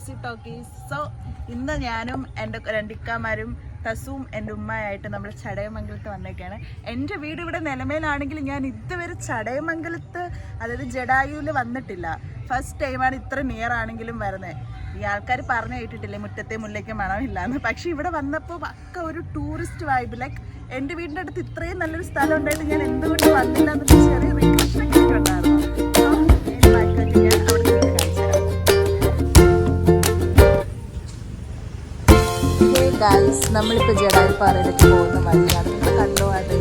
Rossi talkies. So ഇന്ന് ഞാനും എൻ്റെ രണ്ടിക്കാമാരും തസുവും എൻ്റെ ഉമ്മയായിട്ട് നമ്മൾ ചടയമംഗലത്ത് വന്നേക്കാണ്. എൻ്റെ വീട് ഇവിടെ നിലമേലാണെങ്കിൽ ഞാൻ ഇതുവരെ ചടയമംഗലത്ത്, അതായത് ജഡായുവിൽ വന്നിട്ടില്ല. ഫസ്റ്റ് ടൈമാണ് ഇത്ര നിയർ ആണെങ്കിലും വരുന്നത്. ഈ ആൾക്കാർ പറഞ്ഞു കേട്ടിട്ടില്ലേ മുറ്റത്തെ മുല്ലയ്ക്ക് മണമില്ലാന്ന്. പക്ഷെ ഇവിടെ വന്നപ്പോൾ പക്ക ഒരു ടൂറിസ്റ്റ് വൈബ്. ലൈക്ക് എൻ്റെ വീടിൻ്റെ അടുത്ത് ഇത്രയും നല്ലൊരു സ്ഥലം ഉണ്ടായിട്ട് ഞാൻ എന്തുകൊണ്ട് വന്നില്ല എന്നൊരു ചെറിയ റിക്വസ്റ്റ് ഒക്കെ ഉണ്ടായിരുന്നു. ഗൈസ്, നമ്മളിപ്പോൾ ജഡായുപ്പാറയിലേക്ക് പോകുന്ന വഴിയാണ്. നിങ്ങൾ കണ്ടോ അത്?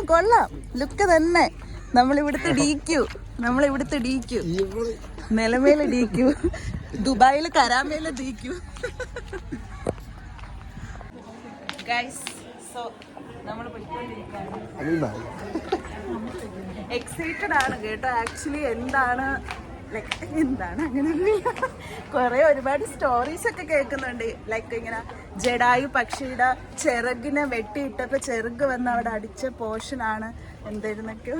കൊള്ളാം, ലുക്ക് തന്നെ. നമ്മളിവിടുത്തെ DQ, നിലമേല് DQ, ദുബായില് കരാമയില് DQ. ഗൈസ്, സോ നമ്മൾ എക്സൈറ്റഡ് ആണ് കേട്ടോ. ആക്ച്വലി എന്താണ് അങ്ങനെ കുറെ ഒരുപാട് സ്റ്റോറീസ് ഒക്കെ കേൾക്കുന്നുണ്ട്. ലൈക്ക് ഇങ്ങനെ ജഡായു പക്ഷിയുടെ ചിറകിനെ വെട്ടിയിട്ടപ്പോ ചിറക് വന്ന് അവിടെ അടിച്ച പോർഷനാണ് എന്തായിരുന്നൊക്കെ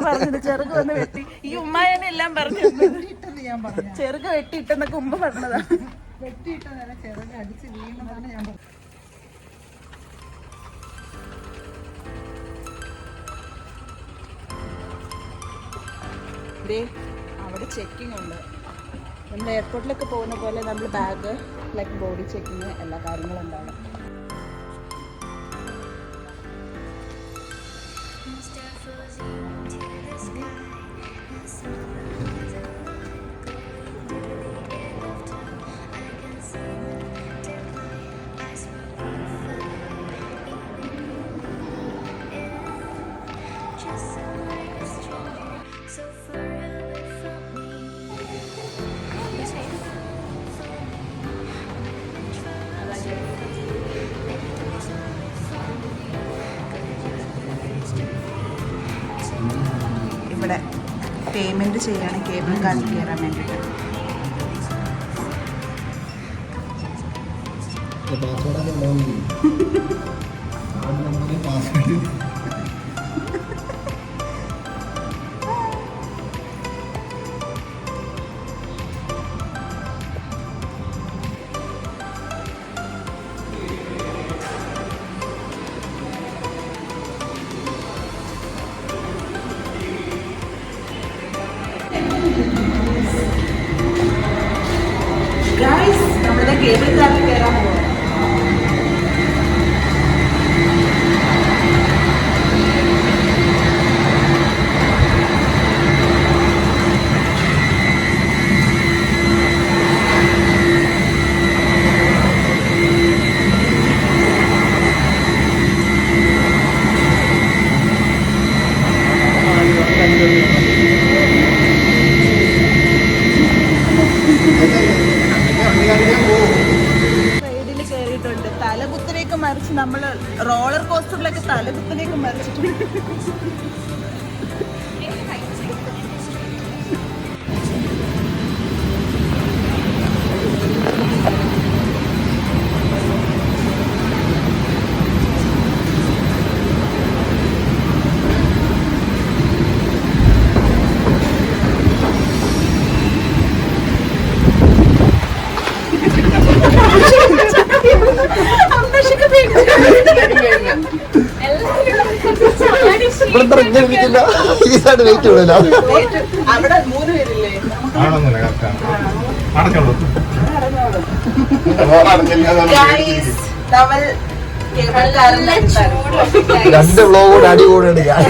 പറഞ്ഞത്. ചെറുക് വന്ന് വെട്ടി, ഈ ഉമ്മായനെ എല്ലാം പറഞ്ഞു ചെറുക് വെട്ടിയിട്ടെന്നൊക്കെ ഉമ്മ പറഞ്ഞതാ. വെട്ടിയിട്ടതല്ല, ചെറുക് അടിച്ച് വീണതാണ് ഞാൻ പറഞ്ഞത്. അവിടെ ചെക്കിങ് ഉണ്ട്. നമ്മൾ എയർപോർട്ടിലൊക്കെ പോകുന്ന പോലെ നമ്മൾ ബാഗ്, ലൈക്ക് ബോഡി ചെക്കിങ്, എല്ലാ കാര്യങ്ങളും ഉണ്ടാവും. ഇവിടെ പേയ്മെൻറ്റ് ചെയ്യാണ് കേബിൾ കാറിൽ കയറാൻ വേണ്ടിയിട്ട്. കേബിൾ കാറിൽ കയറാൻ പോകും. നമ്മള് റോളർ കോസ്റ്ററിലൊക്കെ തലകുത്തിലേക്ക് മറിച്ചിട്ടുണ്ട്. അവിടെ 3 പേരില്ലേ? രണ്ട് വ്ലോഗ് അടി കൂടെയാണ്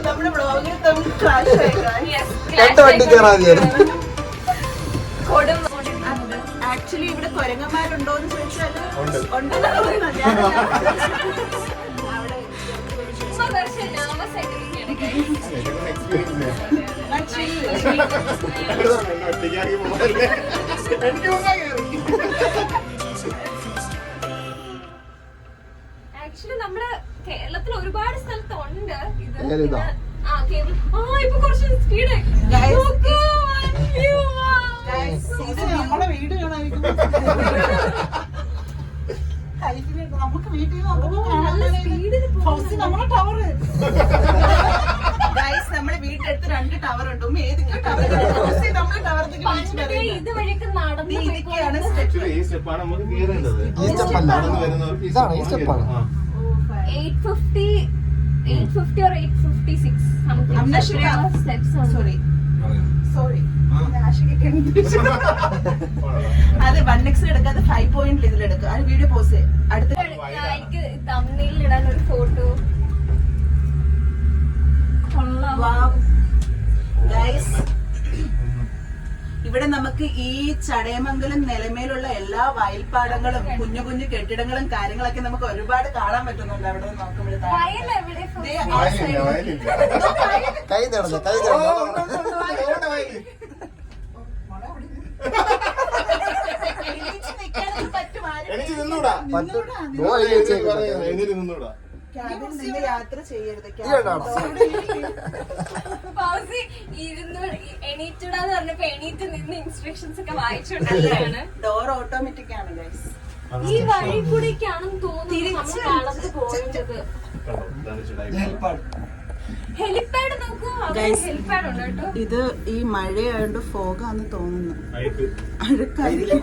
നമ്മുടെ ബ്ലോഗിൽ തമ്മിൽ ക്ലാഷ് ആയി. രണ്ട് വണ്ടി കയറാതിയായിരുന്നു. ആക്ച്വലി ഇവിടെ കുരങ്ങന്മാരുണ്ടോന്ന് ചോദിച്ചാൽ ആക്ച്വലി നമ്മുടെ കേരളത്തിൽ ഒരുപാട് സ്ഥലത്തുണ്ട് ഇത്. ഏതാ? ഇപ്പൊ കുറച്ച് സ്പീഡ് നമ്മളെ വീട് കാണാതിരിക്കും. നമുക്ക് വീട്ടിൽ നമ്മളെ ടവർ നമ്മുടെ വീടിന്റെ അടുത്ത് 2 ടവർ ഉണ്ട്. ഏതൊക്കെ ടവർ നമ്മളെ ടവർ ഇതുവഴിയൊക്കെ നടന്ന് ഇതൊക്കെയാണ് ഈ സ്റ്റെപ്പാണ് നമുക്ക് കയറേണ്ടത്. ഈ സ്റ്റെപ്പല്ല, ഇതാണ് ഈ സ്റ്റെപ്പാണ്. 850 or 856 something steps on. Sorry അത് 1x എടുക്കാതെ 5 പോയിന്റ് ഇതിലെടുക്കുക. അത് വീഡിയോ പോസ്റ്റ് അടുത്ത എനിക്ക് തമ്മിൽ ഇടാൻ ഒരു ഫോട്ടോ ഇവിടെ നമുക്ക് ഈ ചടയമംഗലം നിലമേലുള്ള എല്ലാ വയൽപ്പാടങ്ങളും കുഞ്ഞു കുഞ്ഞു കെട്ടിടങ്ങളും കാര്യങ്ങളൊക്കെ നമുക്ക് ഒരുപാട് കാണാൻ പറ്റുന്നുണ്ട്. അവിടെ നോക്കുമ്പോഴത്തേക്ക് കൈ നടന്നു എനിക്ക് നിന്നൂടാ. ക്യാബിൽ നിന്ന് യാത്ര ചെയ്യരുത്. എണീറ്റിടാന്ന് പറഞ്ഞപ്പോ എണീറ്റ് നിന്ന് ഇൻസ്ട്രക്ഷൻസ് ഒക്കെ വായിച്ചോണ്ടാണ്. ഡോർ ഓട്ടോമാറ്റിക് ആണ് ഗൈസ്. ഈ വഴി കൂടെയൊക്കെയാണെന്ന് തോന്നുന്നു നമ്മൾ കളർന്ന് പോയത്. ഹെലിപ്പാഡ് നോക്കൂ, ഹെലിപ്പാഡ് ഉണ്ട് കേട്ടോ. ഇത് ഈ മഴയായോണ്ട് ഫോഗാന്ന് തോന്നുന്നു. അഴുക്കായിരിക്കും.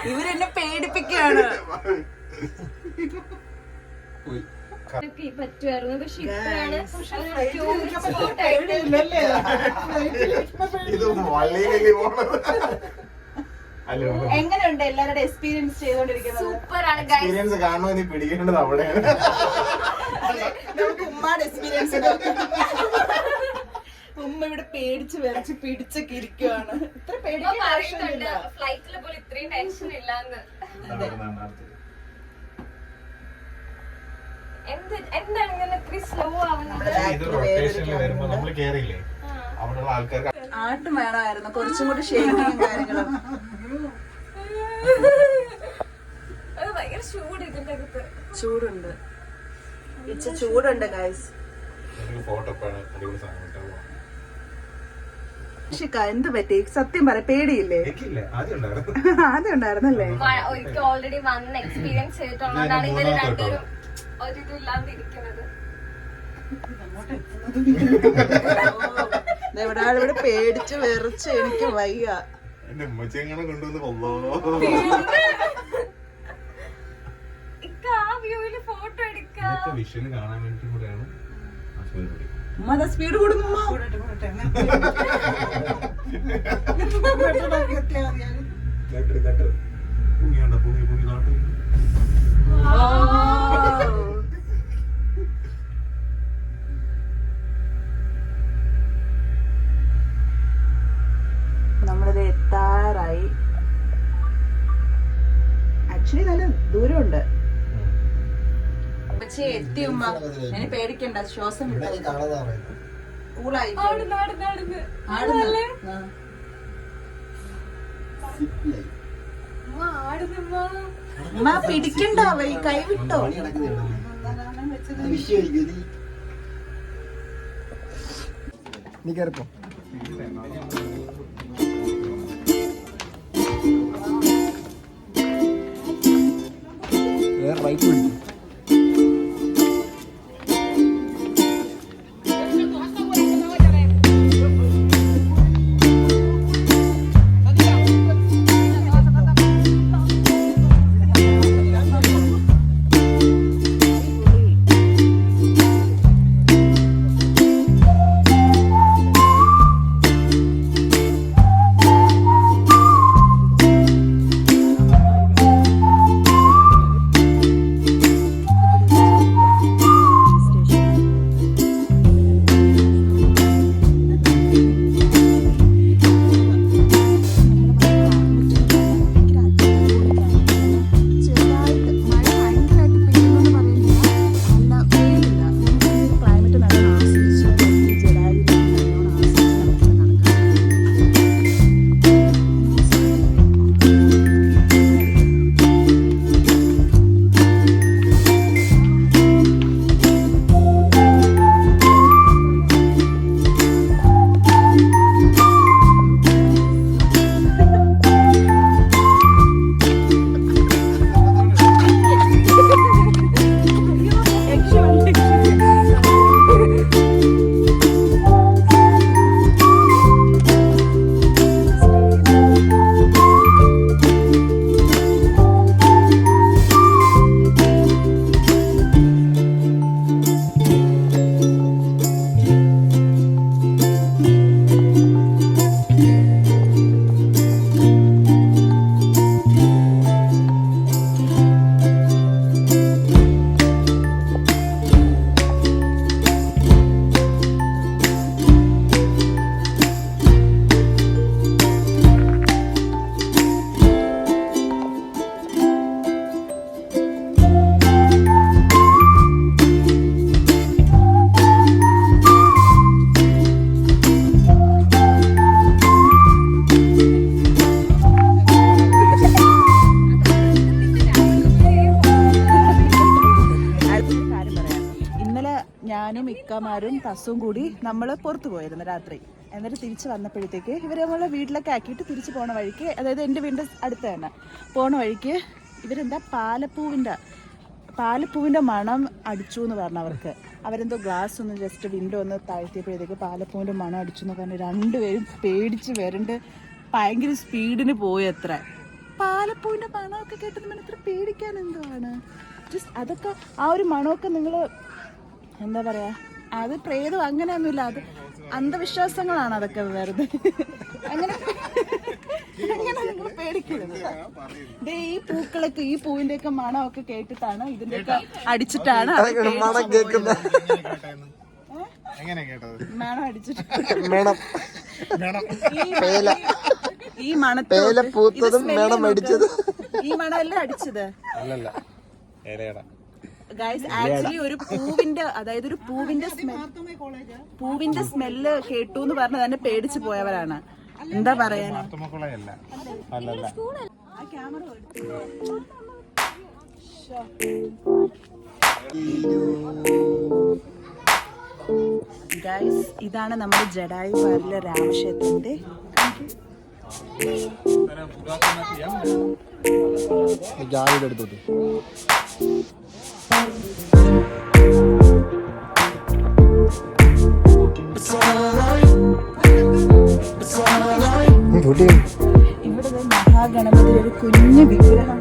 ഇവരെന്നെ പേടിപ്പിക്കുകയാണ്. പറ്റുമായിരുന്നു, പക്ഷെ ഇപ്പോഴാണ് എങ്ങനെയുണ്ട് എല്ലാവരുടെ എക്സ്പീരിയൻസ് ചെയ്തോണ്ടിരിക്കുന്നത്? സൂപ്പറാണ്. എക്സ്പീരിയൻസ് കാണുമ്പോൾ നീ പിടിക്കേണ്ടത് അവിടെയാണ്. നമുക്ക് ഉമ്മയുടെ എക്സ്പീരിയൻസ് ഉമ്മ ഇവിടെ പേടിച്ച് വിറച്ച് പിടിച്ചൊക്കെ ഇരിക്കുവാണ്. ഇത്ര പേടിക്കേണ്ട ആവശ്യമില്ല. ഫ്ലൈറ്റിലെ പോലെ ഇത്രയും ടെൻഷൻ ഇല്ലാന്ന്. എന്താണ് ഇങ്ങനെ ഇത്ര സ്ലോ ആവുന്നത്? ആട്ടും വേണമായിരുന്നു കുറച്ചും കൂടി ഷേക്കിങ്ങും കാര്യങ്ങളും. ഭയങ്കര ചൂട് ഇതിന്റെ അകത്ത്. ചൂടുണ്ട്, ചൂടുണ്ട് ഗൈസ്. എന്ത് പറ്റി? സത്യം പറ, പേടിയില്ലേ? ആദ്യം ഉണ്ടായിരുന്നല്ലേ? ഒരിക്കൽ ഓൾറെഡി വന്ന് എക്സ്പീരിയൻസ് ചെയ്തിട്ടുള്ളതാണ് ഇവര് രണ്ടുപേരും ഒരിതും ഇല്ലാതിരിക്കുന്നത്. ഇവിടെ പേടിച്ച് വെറിച്ച് എനിക്ക് വയ്യ. എന്റെ ഉമ്മച്ചെങ്ങനെ കൊണ്ടുവന്ന് ഫോട്ടോ എടുക്കാം. വിഷന് കാണാൻ വേണ്ടി കൂടെയാണ്. ഉമ്മ സ്പീഡ് കൊടുക്കും. നമ്മളിത് എത്താറായി. ആക്ച്വലി നല്ല ദൂരമുണ്ട്. എത്തി ഉമ്മ, ഞാൻ പേടിക്കണ്ട, ശ്വാസം വിട്ടു. കൂളായി ആടുന്ന് ആടുന്ന് ആടുന്ന് അല്ലേ? ഉമ്മ ആടുന്ന് ഉമ്മ. ഉമ്മ പിടിക്കണ്ടോ ഈ കൈ വിട്ടോ നീ കയറിപ്പോ. റൈറ്റ് പിടിക്കും. ഞാനും ഇക്കമാരും തസ്സും കൂടി നമ്മൾ പുറത്തു പോയിരുന്നു രാത്രി. എന്നിട്ട് തിരിച്ച് വന്നപ്പോഴത്തേക്ക് ഇവരെ നമ്മളെ വീട്ടിലൊക്കെ ആക്കിയിട്ട് തിരിച്ച് പോണ വഴിക്ക്, അതായത് എൻ്റെ വീടിൻ്റെ അടുത്ത് തന്നെ പോണ വഴിക്ക് ഇവരെന്താ പാലപ്പൂവിൻ്റെ മണം അടിച്ചു എന്ന് പറഞ്ഞവർക്ക്. അവരെന്തോ ഗ്ലാസ് ഒന്ന് ജസ്റ്റ് വിൻഡോ ഒന്ന് താഴ്ത്തിയപ്പോഴത്തേക്ക് പാലപ്പൂവിൻ്റെ മണം അടിച്ചു എന്ന് പറഞ്ഞ് രണ്ടുപേരും പേടിച്ച് വരണ്ട് ഭയങ്കര സ്പീഡിന് പോയി. അത്ര പാലപ്പൂവിൻ്റെ മണമൊക്കെ കേട്ടത് പിന്നെ ഇത്ര പേടിക്കാൻ എന്താണ്? ജസ്റ്റ് അതൊക്കെ ആ ഒരു മണമൊക്കെ നിങ്ങൾ എന്താ പറയാ, അത് പ്രേതം അങ്ങനെയൊന്നുമില്ല, അത് അന്ധവിശ്വാസങ്ങളാണ് അതൊക്കെ വെറുതെ. അങ്ങനെ അങ്ങനെ നിങ്ങൾ പേടിക്കരുത്. ഈ പൂക്കളൊക്കെ ഈ പൂവിന്റെ ഒക്കെ മണമൊക്കെ കേട്ടിട്ടാണ് ഇതിന്റെയൊക്കെ അടിച്ചിട്ടാണ് മണം അടിച്ചിട്ട് ഈ മണത്തിൽ ഈ മണമല്ല അടിച്ചത്. ഗൈസ് ആക്ച്വലി ഒരു പൂവിന്റെ, അതായത് ഒരു പൂവിന്റെ സ്മെല്ല് കേട്ടു എന്ന് പറഞ്ഞ് തന്നെ പേടിച്ചു പോയവരാണ്. എന്താ പറയാനാ? ഗൈസ് ഇതാണ് നമ്മുടെ ജടായുപാറിലെ രാമക്ഷേത്രത്തിന്റെ എടുത്തോട്ട് ഇവിടെ മഹാഗണപതി ഒരു കുഞ്ഞു വിഗ്രഹം,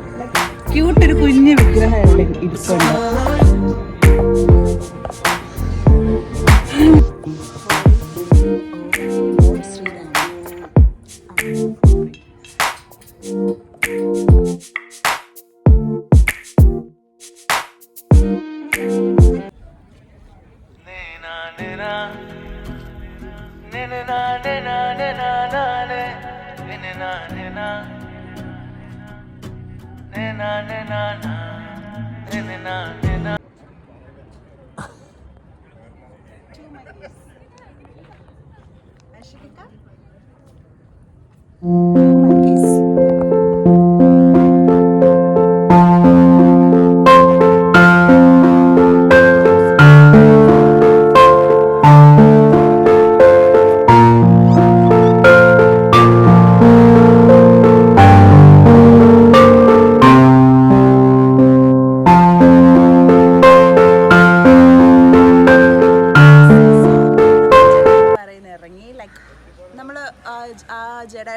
ക്യൂട്ടൊരു കുഞ്ഞു വിഗ്രഹം ഇവിടെ ഇരിപ്പുണ്ട്.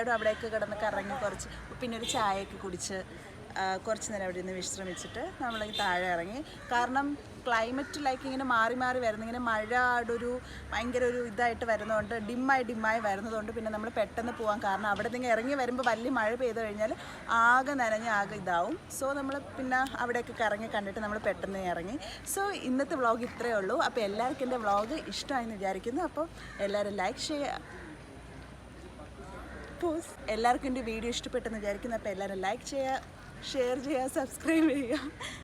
എല്ലാവരും അവിടെയൊക്കെ കിടന്ന് കറങ്ങി കുറച്ച് പിന്നെ ഒരു ചായയൊക്കെ കുടിച്ച് കുറച്ച് നേരം അവിടെ നിന്ന് വിശ്രമിച്ചിട്ട് നമ്മൾ താഴെ ഇറങ്ങി. കാരണം ക്ലൈമറ്റ് ലൈക്ക് ഇങ്ങനെ മാറി മാറി വരുന്നത്, ഇങ്ങനെ മഴയുടെ ഒരു ഭയങ്കര ഒരു ഇതായിട്ട് വരുന്നതുകൊണ്ട് ഡിമ്മായി വരുന്നതുകൊണ്ട് പിന്നെ നമ്മൾ പെട്ടെന്ന് പോകാൻ. കാരണം അവിടെ നിന്ന് ഇറങ്ങി വരുമ്പോൾ വലിയ മഴ പെയ്ത് കഴിഞ്ഞാൽ ആകെ നനഞ്ഞ് ആകെ ഇതാവും. സോ നമ്മൾ പിന്നെ അവിടെയൊക്കെ കറങ്ങി കണ്ടിട്ട് നമ്മൾ പെട്ടെന്ന് ഇറങ്ങി. സോ ഇന്നത്തെ വ്ളോഗ് ഇത്രയേ ഉള്ളൂ. അപ്പോൾ എല്ലാവർക്കും എൻ്റെ വ്ളോഗ് ഇഷ്ടമായെന്ന് വിചാരിക്കുന്നു. അപ്പോൾ എല്ലാവരും ലൈക്ക് ചെയ്യുക. എല്ലാവർക്കും എൻ്റെ വീഡിയോ ഇഷ്ടപ്പെട്ടെന്ന് വിചാരിക്കുന്നു. അപ്പോൾ എല്ലാവരും ലൈക്ക് ചെയ്യുക, ഷെയർ ചെയ്യുക, സബ്സ്ക്രൈബ് ചെയ്യുക.